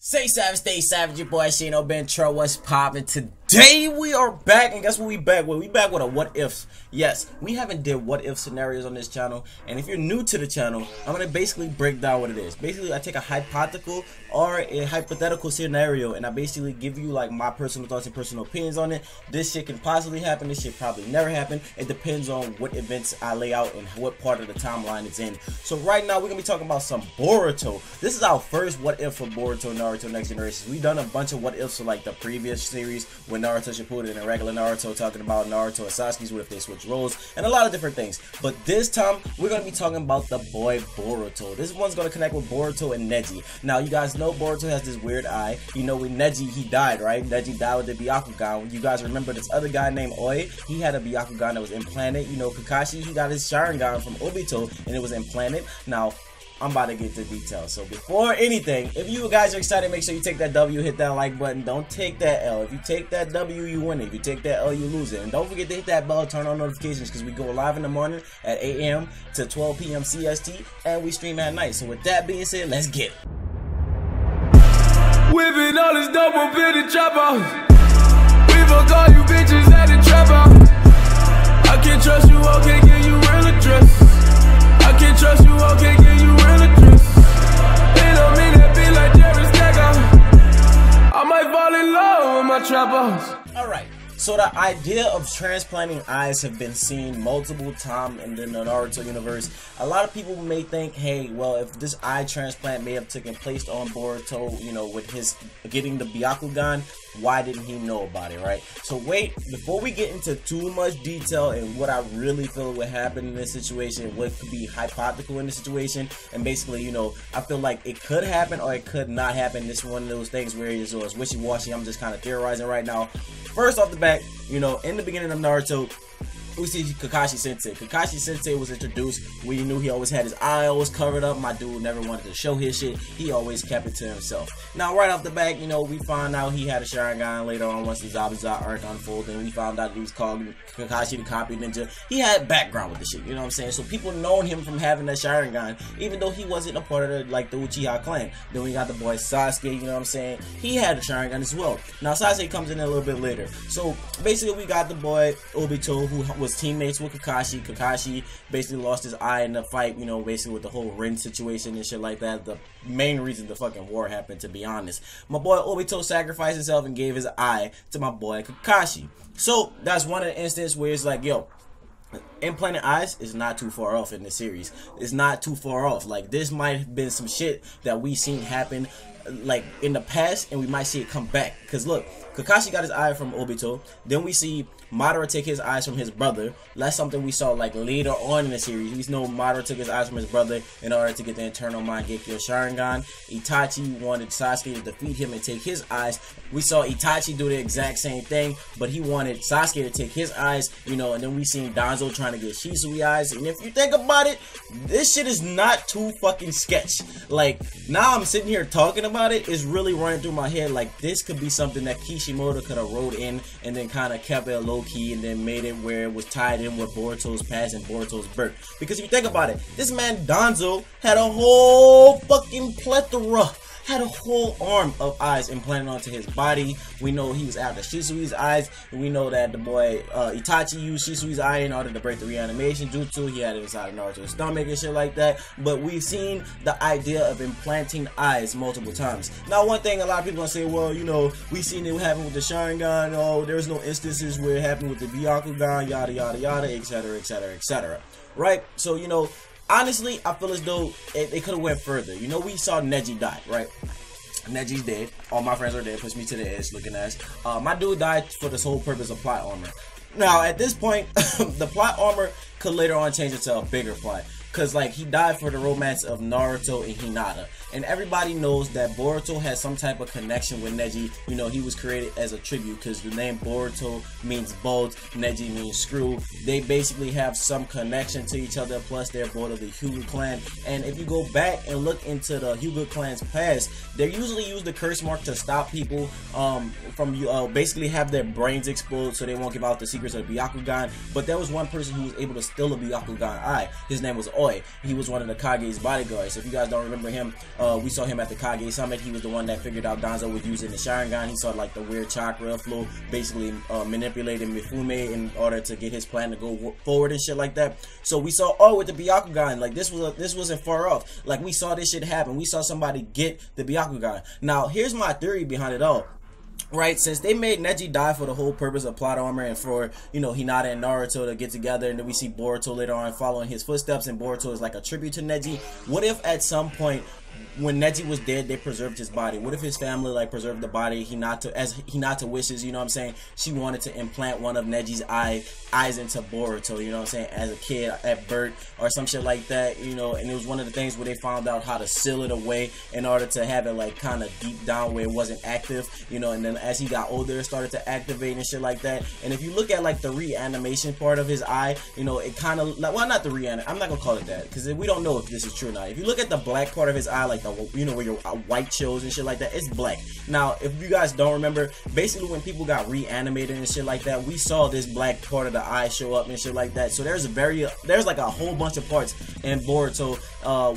Stay savage, your boy Shino Bentro. What's poppin'? Today we are back, and guess what we back with? We back with a what ifs. Yes, we haven't did what if scenarios on this channel, and if you're new to the channel, I'm gonna basically break down what it is. Basically, I take a hypothetical or a hypothetical scenario, and I basically give you like my personal thoughts and personal opinions on it. This shit can possibly happen. This shit probably never happen. It depends on what events I lay out and what part of the timeline it's in. So right now we're gonna be talking about some Boruto. This is our first what if for Boruto, Naruto Next Generation. We've done a bunch of what ifs for like the previous series when Naruto Shippuden and regular Naruto, talking about Naruto and Sasuke's, what if they switch roles, and a lot of different things. But this time we're gonna be talking about the boy Boruto. This one's gonna connect with Boruto and Neji. Now you guys know Boruto has this weird eye. You know with Neji, he died, right? Neji died with the Byakugan. You guys remember this other guy named Oi? He had a Byakugan that was implanted. You know Kakashi, he got his Sharingan from Obito and it was implanted. Now I'm about to get to details. So before anything, if you guys are excited, make sure you take that W, hit that like button. Don't take that L. If you take that W, you win it. If you take that L, you lose it. And don't forget to hit that bell, turn on notifications, because we go live in the morning at 8 AM to 12 PM CST, and we stream at night. So with that being said, let's get it. Whipping all this dope up in the trap house. We fuck all you bitches at the trap house. I can't trust you, I can't give you real address. I can't trust you, I can't give you real address. They don't mean that be like Jerry Stacker. I might fall in love with my trap house. Alright, so the idea of transplanting eyes have been seen multiple times in the Naruto universe. A lot of people may think, hey, well, if this eye transplant may have taken place on Boruto, you know, with his getting the Byakugan, why didn't he know about it, right? So wait, before we get into too much detail and what I really feel would happen in this situation, what could be hypothetical in this situation, and basically, you know, I feel like it could happen or it could not happen. This is one of those things where it's wishy-washy. I'm just kind of theorizing right now. First off the bat, you know, in the beginning of Naruto, we see Kakashi Sensei. Kakashi Sensei was introduced. We knew he always had his eye always covered up. My dude never wanted to show his shit. He always kept it to himself. Now, right off the bat, you know, we found out he had a Sharingan later on once the Zabuza arc unfolded. And we found out he was called Kakashi the Copy Ninja. He had background with the shit, you know what I'm saying? So people known him from having that Sharingan, even though he wasn't a part of the, like, the Uchiha clan. Then we got the boy Sasuke, you know what I'm saying? He had a Sharingan as well. Now, Sasuke comes in a little bit later. So basically, we got the boy Obito, who was teammates with Kakashi. Kakashi basically lost his eye in the fight, you know, basically with the whole Rin situation and shit like that. The main reason the fucking war happened, to be honest. My boy Obito sacrificed himself and gave his eye to my boy Kakashi. So that's one of the instances where it's like, yo, implanted eyes is not too far off in the series. It's not too far off. Like, this might have been some shit that we seen happen like in the past, and we might see it come back. Because look, Kakashi got his eye from Obito. Then we see Madara take his eyes from his brother. That's something we saw like later on in the series. We know Madara took his eyes from his brother in order to get the internal Mangekyo Sharingan. Itachi wanted Sasuke to defeat him and take his eyes. We saw Itachi do the exact same thing, but he wanted Sasuke to take his eyes, you know, and then we seen Danzo trying to get Shisui eyes. And if you think about it, this shit is not too fucking sketch. Like, now I'm sitting here talking about it, it's really running through my head like this could be something that Kishimoto could have wrote in and then kind of kept it low key and then made it where it was tied in with Boruto's past and Boruto's birth. Because if you think about it, this man Danzo had a whole fucking plethora, had a whole arm of eyes implanted onto his body. We know he was after Shisui's eyes, and we know that the boy Itachi used Shisui's eye in order to break the reanimation jutsu. He had it inside of Naruto's stomach and shit like that. But we've seen the idea of implanting eyes multiple times. Now, one thing a lot of people gonna say, well, you know, we seen it happen with the Sharingan. Oh, there's no instances where it happened with the Byakugan, yada yada yada, etc., etc., etc. Right? So, you know, honestly, I feel as though they could have went further. You know, we saw Neji die, right? Neji's dead. All my friends are dead. Push me to the edge looking ass. My dude died for the sole purpose of plot armor. Now, at this point, the plot armor could later on change into a bigger plot. Because, like, he died for the romance of Naruto and Hinata. And everybody knows that Boruto has some type of connection with Neji. You know, he was created as a tribute because the name Boruto means bolt, Neji means screw. They basically have some connection to each other, plus they're both of the Hyuga clan. And if you go back and look into the Hyuga clan's past, they usually use the curse mark to stop people from basically have their brains explode so they won't give out the secrets of Byakugan. But there was one person who was able to steal a Byakugan eye. His name was boy. He was one of the Kage's bodyguards. If you guys don't remember him, we saw him at the Kage Summit. He was the one that figured out Danzo was using the Sharingan. He saw like the weird chakra flow, basically manipulating Mifune in order to get his plan to go forward and shit like that. So we saw, with the Byakugan, like this wasn't far off. Like we saw this shit happen. We saw somebody get the Byakugan. Now here's my theory behind it all. Right, since they made Neji die for the whole purpose of plot armor and for, you know, Hinata and Naruto to get together, and then we see Boruto later on following his footsteps, and Boruto is like a tribute to Neji. What if at some point when Neji was dead, they preserved his body? What if his family like preserved the body? Hinata wishes, you know what I'm saying? She wanted to implant one of Neji's eyes into Boruto, you know what I'm saying, as a kid at birth or some shit like that, you know. And it was one of the things where they found out how to seal it away in order to have it like kind of deep down where it wasn't active, you know. And then as he got older, it started to activate and shit like that. And if you look at like the reanimation part of his eye, you know, it kind of, well, not the reanimation, I'm not gonna call it that because we don't know if this is true or not. If you look at the black part of his eye, like the, you know, where your white shows and shit like that, it's black. Now if you guys don't remember, basically when people got reanimated and shit like that, we saw this black part of the eye show up and shit like that. So there's like a whole bunch of parts in Boruto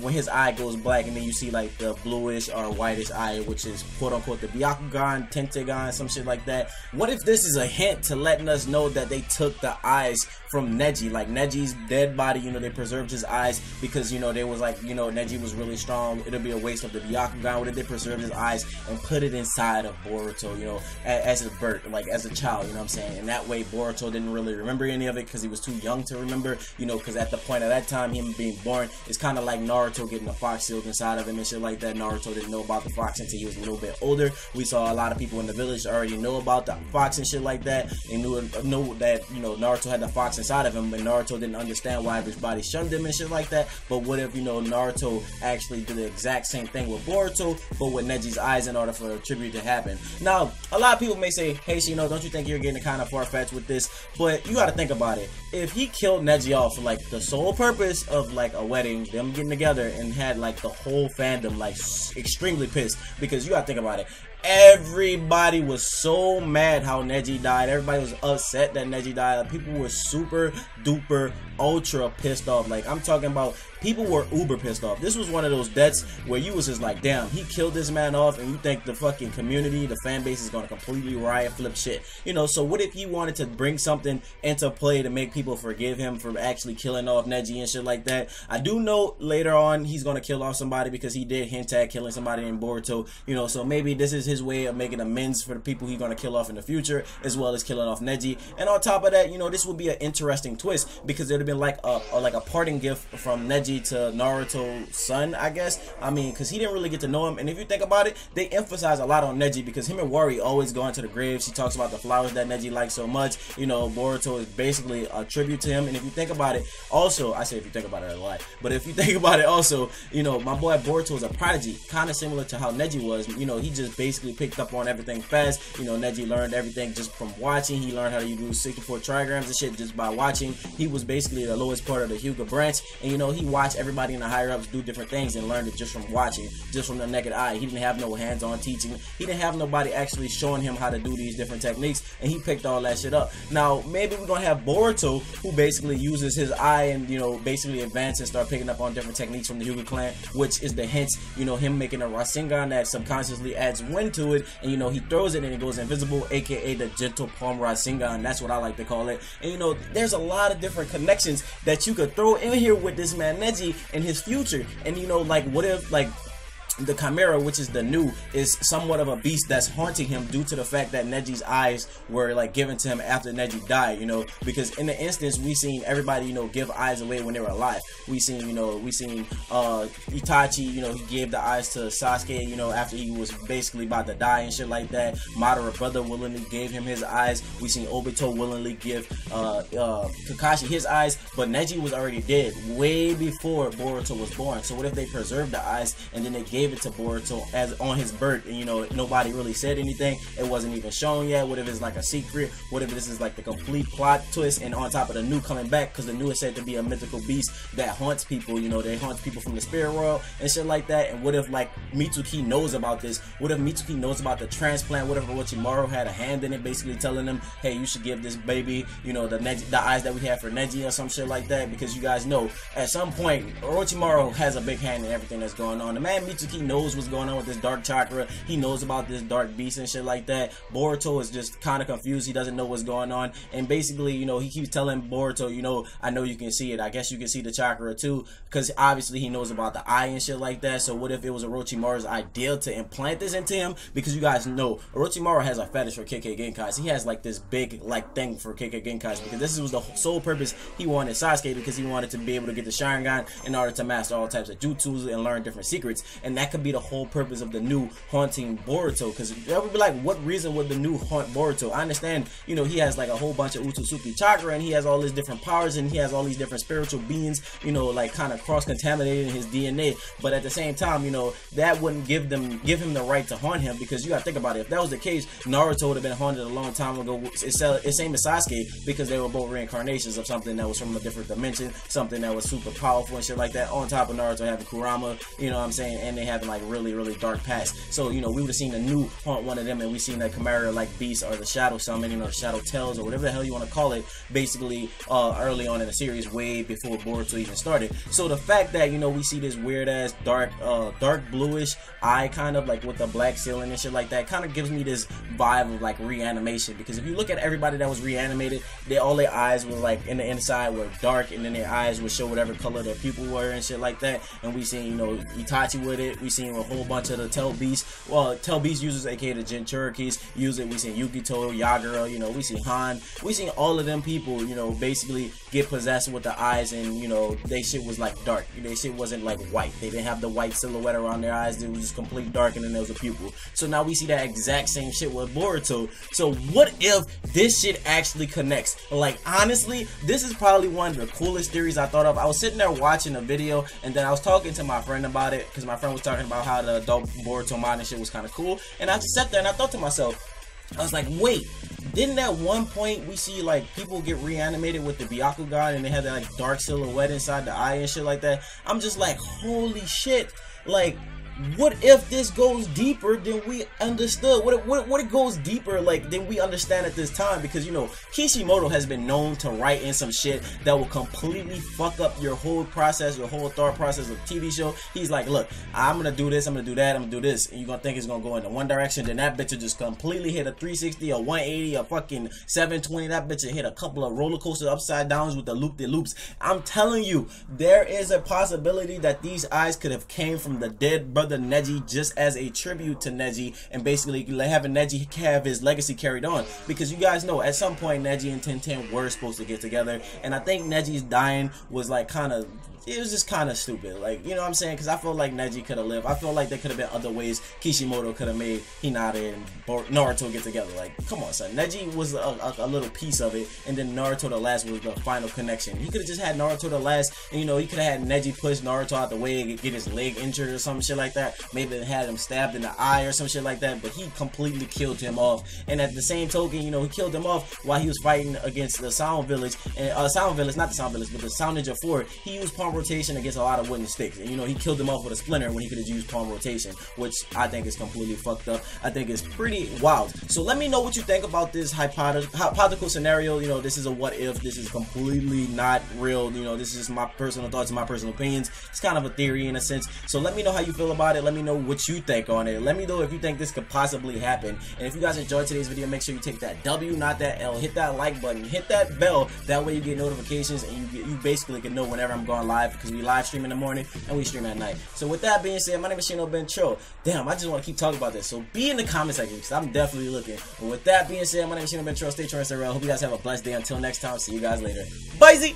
when his eye goes black, and then you see like the bluish or whitish eye, which is quote unquote the Byakugan, Tentegan, some shit like that. What if this is a hint to letting us know that they took the eyes from Neji, like Neji's dead body, you know, they preserved his eyes because, you know, they was like, you know, Neji was really strong, it'll be a waste of the Byakugan. What if they preserved his eyes and put it inside of Boruto, you know, as a birth, like as a child, you know what I'm saying? And that way Boruto didn't really remember any of it because he was too young to remember, you know, because at the point of that time, him being born, it's kind of like Naruto getting a fox sealed inside of him and shit like that. Naruto didn't know about the fox until he was a little bit older. We saw a lot of people in the village already know about the fox and shit like that, and knew that, you know, Naruto had the fox inside of him, and Naruto didn't understand why everybody shunned him and shit like that. But what if, you know, Naruto actually did the exact same thing with Boruto, but with Neji's eyes in order for a tribute to happen? Now, a lot of people may say, hey, Shino, don't you think you're getting kind of far-fetched with this? But you gotta think about it. If he killed Neji off for like the sole purpose of like a wedding, them getting together, and had like the whole fandom like extremely pissed, because you gotta think about it, everybody was so mad how Neji died. Everybody was upset that Neji died. People were super duper ultra pissed off. Like, I'm talking about people were uber pissed off. This was one of those deaths where you was just like, damn, he killed this man off, and you think the fucking community, the fan base is gonna completely riot, flip shit, you know. So what if he wanted to bring something into play to make people forgive him for actually killing off Neji and shit like that? I do know later on he's gonna kill off somebody, because he did hint at killing somebody in Boruto, you know. So maybe this is his way of making amends for the people he's gonna kill off in the future, as well as killing off Neji. And on top of that, you know, this would be an interesting twist, because it would have been like a parting gift from Neji to Naruto's son, I guess. I mean, because he didn't really get to know him. And if you think about it, they emphasize a lot on Neji, because him and Wari always go into the grave. She talks about the flowers that Neji likes so much. You know, Boruto is basically a tribute to him. And if you think about it, also, I say if you think about it a lot, but if you think about it also, you know, my boy Boruto is a prodigy, kind of similar to how Neji was. You know, he just basically picked up on everything fast. You know, Neji learned everything just from watching. He learned how to use 64 trigrams and shit just by watching. He was basically the lowest part of the Hyuga branch, and you know, he watched everybody in the higher ups do different things and learned it just from watching, just from the naked eye. He didn't have no hands-on teaching. He didn't have nobody actually showing him how to do these different techniques, and he picked all that shit up. Now maybe we're gonna have Boruto, who basically uses his eye and, you know, basically advance and start picking up on different techniques from the Hyuga clan, which is the hints, you know, him making a Rasengan that subconsciously adds wind to it, and you know, he throws it and it goes invisible, aka the gentle palm Rasengan. That's what I like to call it. And you know, there's a lot of different connections that you could throw in here with this man Neji and his future. And you know, like, what if like the Chimera, which is the new, is somewhat of a beast that's haunting him due to the fact that Neji's eyes were like given to him after Neji died, you know, because in the instance we seen everybody, you know, give eyes away when they were alive. We seen Itachi, you know, he gave the eyes to Sasuke, you know, after he was basically about to die and shit like that. Madara brother willingly gave him his eyes. We seen Obito willingly give Kakashi his eyes, but Neji was already dead way before Boruto was born. So what if they preserved the eyes and then they gave gave it to Boruto as on his birth, and you know, nobody really said anything. It wasn't even shown yet. What if it's like a secret? What if this is like the complete plot twist, and on top of the new coming back, because the new is said to be a mythical beast that haunts people, you know, they haunt people from the spirit world and shit like that. And what if like Mitsuki knows about this? What if Mitsuki knows about the transplant? What if Orochimaru had a hand in it, basically telling them, hey, you should give this baby, you know, the eyes that we have for Neji or some shit like that? Because you guys know at some point Orochimaru has a big hand in everything that's going on. The man Mitsuki knows what's going on with this dark chakra. He knows about this dark beast and shit like that. Boruto is just kind of confused. He doesn't know what's going on, and basically, you know, he keeps telling Boruto, you know, I know you can see it. I guess you can see the chakra too, because obviously he knows about the eye and shit like that. So what if it was Orochimaru's idea to implant this into him? Because you guys know Orochimaru has a fetish for Kekkei Genkais. He has like this big like thing for Kekkei Genkais, because this was the sole purpose he wanted Sasuke, because he wanted to be able to get the Sharingan in order to master all types of jutsus and learn different secrets. And that could be the whole purpose of the new haunting Boruto, because that would be like, what reason would the new haunt Boruto? I understand, you know, he has like a whole bunch of Utsusuki chakra, and he has all these different powers, and he has all these different spiritual beings, you know, like kind of cross-contaminating his DNA. But at the same time, you know, that wouldn't give him the right to haunt him, because you gotta think about it. If that was the case, Naruto would have been haunted a long time ago. It's same as Sasuke, because they were both reincarnations of something that was from a different dimension, something that was super powerful and shit like that. On top of Naruto having Kurama, you know what I'm saying, and they having like really dark past. So you know, we would have seen a new haunt one of them, and we seen that Chimera like beast or the shadow summoning or shadow tells or whatever the hell you want to call it, basically early on in the series, way before Boruto even started. So the fact that, you know, we see this weird ass dark bluish eye, kind of like with the black ceiling and shit like that, kind of gives me this vibe of like reanimation. Because if you look at everybody that was reanimated, all their eyes were like in the inside were dark, and then their eyes would show whatever color their pupil were and shit like that. And we seen, you know, Itachi with it. We seen a whole bunch of the Tell Beasts. Well, Tell Beast users, aka the Jinchurikis, use it. We seen Yukito, Yagura, you know, we seen Han. We seen all of them people, you know, basically get possessed with the eyes, and you know, they shit was like dark. They shit wasn't like white. They didn't have the white silhouette around their eyes. It was just complete dark, and then there was a pupil. So now we see that exact same shit with Boruto. So what if this shit actually connects? Like, honestly, this is probably one of the coolest theories I thought of. I was sitting there watching a video, and then I was talking to my friend about it, because my friend was talking about how the adult Boruto mod and shit was kind of cool. And I just sat there and I thought to myself, I was like, wait, didn't at one point we see like people get reanimated with the Byakugan, and they had that like dark silhouette inside the eye and shit like that? I'm just like, holy shit, like, what if this goes deeper than we understood? What it goes deeper like than we understand at this time? Because, you know, Kishimoto has been known to write in some shit that will completely fuck up your whole process, your whole thought process of TV show. He's like, look, I'm gonna do this, I'm gonna do that, I'm gonna do this, and you're gonna think it's gonna go in one direction, then that bitch will just completely hit a 360, a 180, a fucking 720. That bitch will hit a couple of roller coaster upside downs with the loop-de-loops. I'm telling you, there is a possibility that these eyes could have came from the dead brother Neji, just as a tribute to Neji, and basically having Neji have his legacy carried on. Because you guys know at some point Neji and 1010 were supposed to get together, and I think Neji's dying was like kind of, it was just kind of stupid, like, you know what I'm saying? Because I feel like Neji could have lived. I feel like there could have been other ways Kishimoto could have made Hinata and Naruto get together. Like, come on, son. Neji was a little piece of it, and then Naruto the last was the final connection. He could have just had Naruto the last, and, you know, he could have had Neji push Naruto out the way and get his leg injured or some shit like that. Maybe had him stabbed in the eye or some shit like that, but he completely killed him off. And at the same token, you know, he killed him off while he was fighting against the Sound Village, and Sound Village, not the Sound Village, but the Sound Ninja 4. He used palm rotation against a lot of wooden sticks, and, you know, he killed him off with a splinter when he could have used palm rotation, which I think is completely fucked up. I think it's pretty wild. So let me know what you think about this hypothetical scenario. You know, this is a what if. This is completely not real. You know, this is just my personal thoughts and my personal opinions. It's kind of a theory in a sense. So let me know how you feel about it. Let me know what you think on it. Let me know if you think this could possibly happen. And if you guys enjoyed today's video, make sure you take that W, not that L. Hit that like button, hit that bell. That way you get notifications, and you basically can know whenever I'm going live, because we live stream in the morning and we stream at night. So with that being said, my name is Shino Ben Tro. Damn, I just want to keep talking about this. So be in the comment section, because I'm definitely looking. But with that being said, my name is Shino Ben Tro. Stay tuned, I hope you guys have a blessed day. Until next time, see you guys later. Bye, Z.